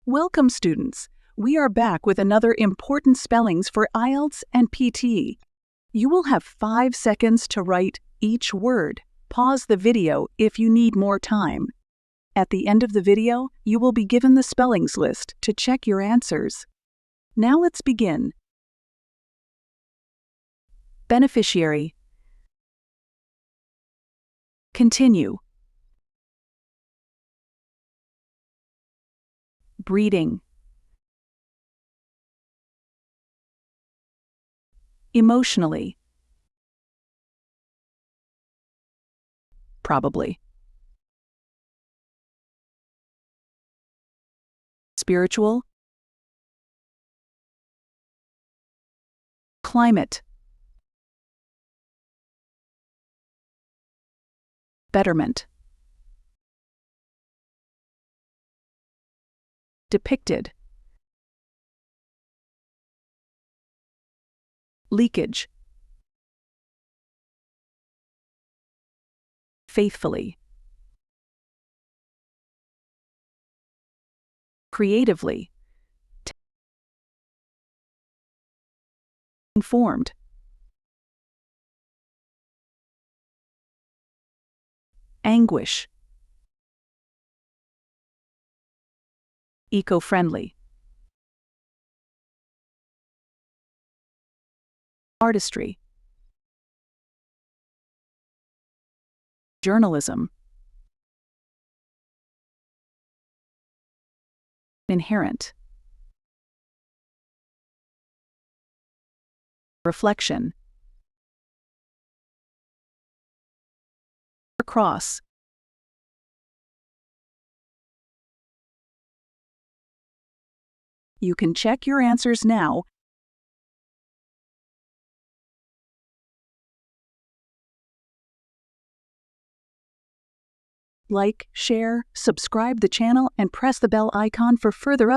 Welcome, students. We are back with another important spellings for IELTS and PT. You will have 5 seconds to write each word. Pause the video if you need more time. At the end of the video, you will be given the spellings list to check your answers. Now let's begin. Beneficiary. Continue. Breeding. Emotionally. Probably. Spiritual. Climate. Betterment. Depicted. Leakage. Faithfully. Creatively. Informed. Anguish. Eco-friendly. Artistry. Journalism. Inherent. Reflection. Across. You can check your answers now. Like, share, subscribe the channel, and press the bell icon for further updates.